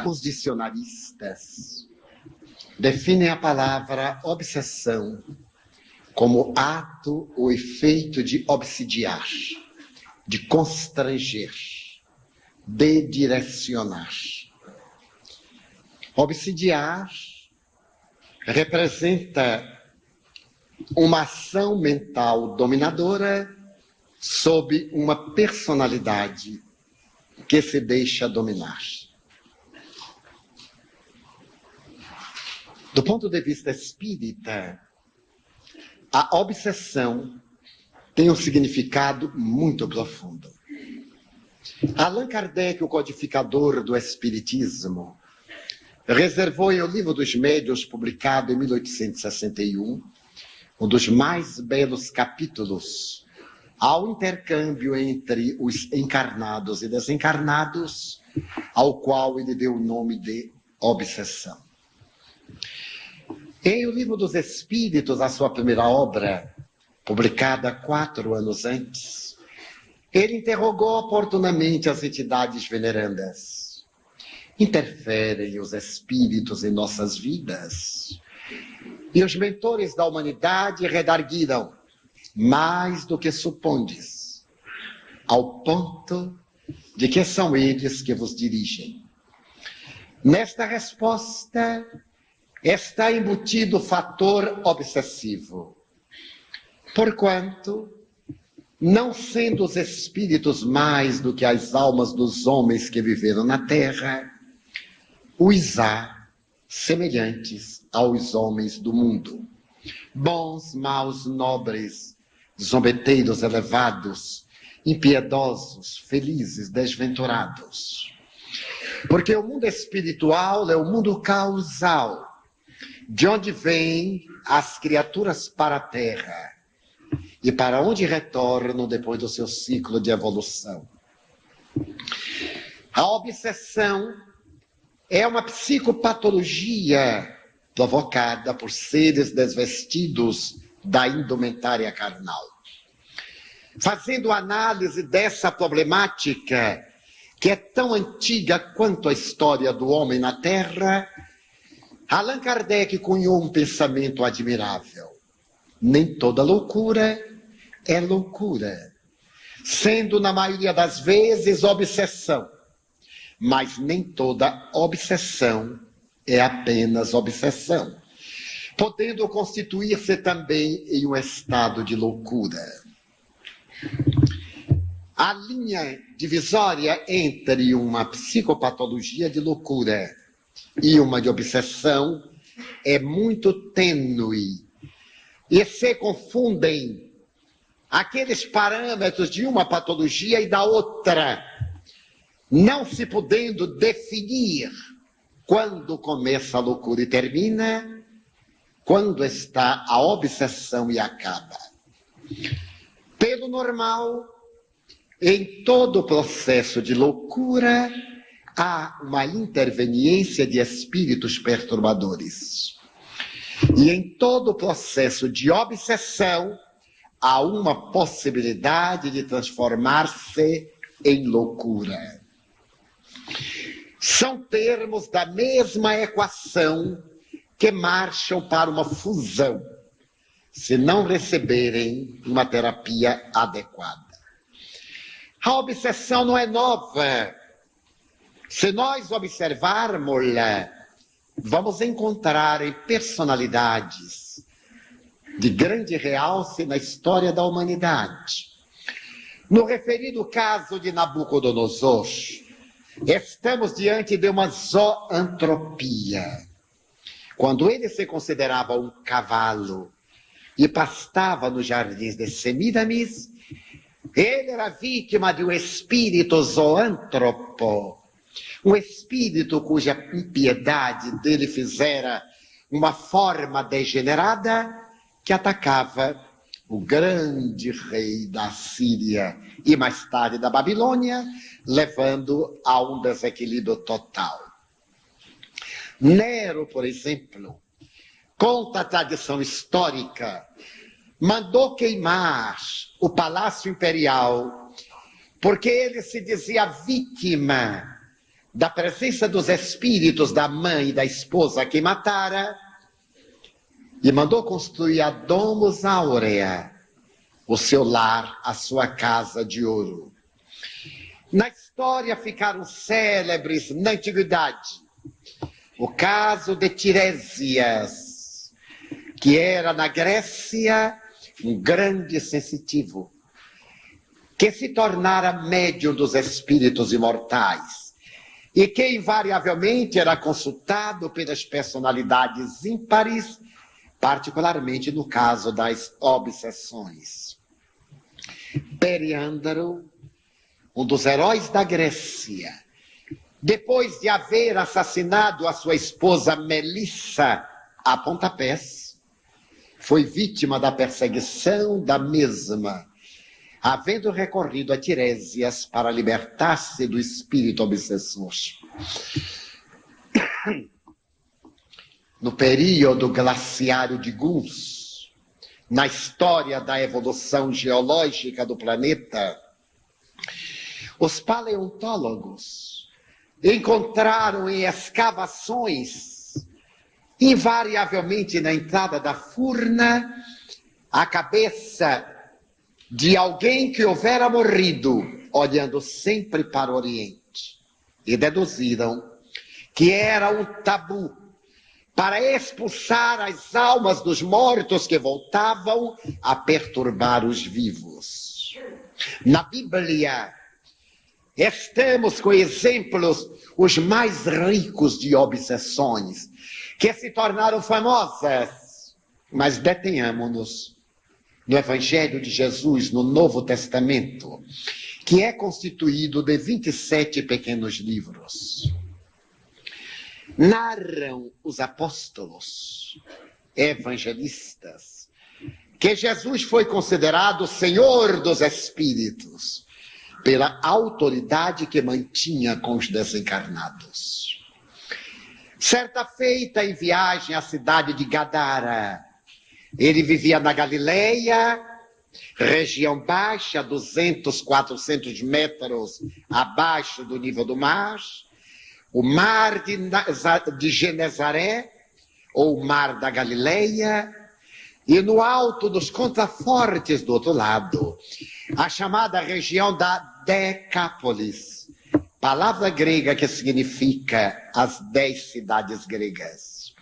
Os dicionaristas definem a palavra obsessão como ato ou efeito de obsidiar, de constranger, de direcionar. Obsidiar representa uma ação mental dominadora sob uma personalidade que se deixa dominar. Do ponto de vista espírita, a obsessão tem um significado muito profundo. Allan Kardec, o codificador do Espiritismo, reservou em O Livro dos Médiuns, publicado em 1861, um dos mais belos capítulos ao intercâmbio entre os encarnados e desencarnados, ao qual ele deu o nome de obsessão. Em O Livro dos Espíritos, a sua primeira obra, publicada 4 anos antes, ele interrogou oportunamente as entidades venerandas. Interferem os espíritos em nossas vidas? E os mentores da humanidade redarguiram: mais do que supondes, ao ponto de que são eles que vos dirigem. Nesta resposta está embutido o fator obsessivo, porquanto, não sendo os espíritos mais do que as almas dos homens que viveram na terra, os há semelhantes aos homens do mundo, bons, maus, nobres, zombeteiros, elevados, impiedosos, felizes, desventurados. Porque o mundo espiritual é o mundo causal, de onde vêm as criaturas para a Terra e para onde retornam depois do seu ciclo de evolução. A obsessão é uma psicopatologia provocada por seres desvestidos da indumentária carnal. Fazendo análise dessa problemática, que é tão antiga quanto a história do homem na Terra, Allan Kardec cunhou um pensamento admirável. Nem toda loucura é loucura, sendo na maioria das vezes obsessão, mas nem toda obsessão é apenas obsessão, podendo constituir-se também em um estado de loucura. A linha divisória entre uma psicopatologia de loucura e uma de obsessão é muito tênue, e se confundem aqueles parâmetros de uma patologia e da outra, não se podendo definir quando começa a loucura e termina, quando está a obsessão e acaba. Pelo normal, em todo o processo de loucura, há uma interveniência de espíritos perturbadores. E em todo o processo de obsessão, há uma possibilidade de transformar-se em loucura. São termos da mesma equação que marcham para uma fusão, se não receberem uma terapia adequada. A obsessão não é nova. Se nós observarmos-la, vamos encontrar em personalidades de grande realce na história da humanidade. No referido caso de Nabucodonosor, estamos diante de uma zoantropia. Quando ele se considerava um cavalo e pastava nos jardins de Semíramis, ele era vítima de um espírito zoantropo, um espírito cuja impiedade dele fizera uma forma degenerada que atacava o grande rei da Síria e mais tarde da Babilônia, levando a um desequilíbrio total. Nero, por exemplo, conta a tradição histórica, mandou queimar o Palácio Imperial porque ele se dizia vítima da presença dos espíritos da mãe e da esposa que matara, e mandou construir a Domus Aurea, o seu lar, a sua casa de ouro. Na história ficaram célebres, na antiguidade, o caso de Tiresias, que era na Grécia um grande sensitivo, que se tornara médium dos espíritos imortais e que invariavelmente era consultado pelas personalidades ímpares, particularmente no caso das obsessões. Periândaro, um dos heróis da Grécia, depois de haver assassinado a sua esposa Melissa a pontapés, foi vítima da perseguição da mesma, havendo recorrido a Tiresias para libertar-se do espírito obsessor. No período glaciário de Guns, na história da evolução geológica do planeta, os paleontólogos encontraram em escavações, invariavelmente na entrada da Furna, a cabeça de alguém que houvera morrido, olhando sempre para o Oriente, e deduziram que era um tabu para expulsar as almas dos mortos que voltavam a perturbar os vivos. Na Bíblia, estamos com exemplos os mais ricos de obsessões, que se tornaram famosas, mas detenhamos-nos no Evangelho de Jesus, no Novo Testamento, que é constituído de 27 pequenos livros. Narram os apóstolos, evangelistas, que Jesus foi considerado Senhor dos Espíritos, pela autoridade que mantinha com os desencarnados. Certa feita, em viagem à cidade de Gadara, ele vivia na Galileia, região baixa, 200, 400 metros abaixo do nível do mar, o mar de Genezaré, ou o mar da Galileia, e no alto dos contrafortes do outro lado, a chamada região da Decápolis, palavra grega que significa as 10 cidades gregas.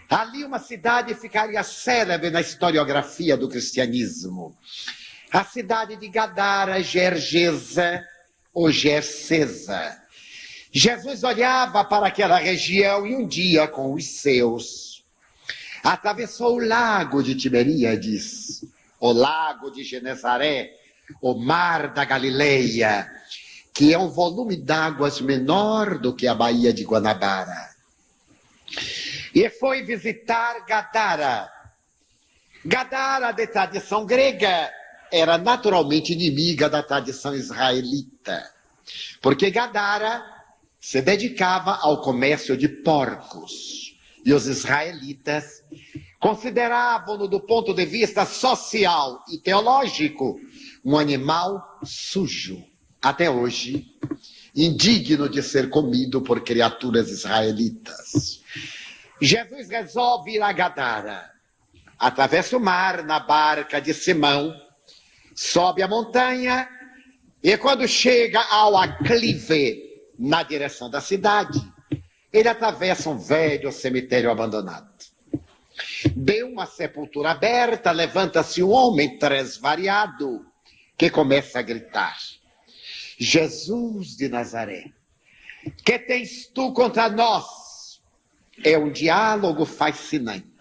Ali uma cidade ficaria célebre na historiografia do cristianismo. A cidade de Gadara, Gergesa ou Gersesa. Jesus olhava para aquela região e um dia com os seus atravessou o lago de Tiberíades, o lago de Genezaré, o mar da Galileia, que é um volume d'águas menor do que a Baía de Guanabara. E foi visitar Gadara. Gadara, de tradição grega, era naturalmente inimiga da tradição israelita, porque Gadara se dedicava ao comércio de porcos, e os israelitas consideravam-no, do ponto de vista social e teológico, um animal sujo, até hoje, indigno de ser comido por criaturas israelitas. Jesus resolve ir a Gadara, atravessa o mar na barca de Simão, sobe a montanha e quando chega ao aclive na direção da cidade, ele atravessa um velho cemitério abandonado. De uma sepultura aberta, levanta-se um homem tresvariado que começa a gritar: Jesus de Nazaré, que tens tu contra nós? É um diálogo fascinante.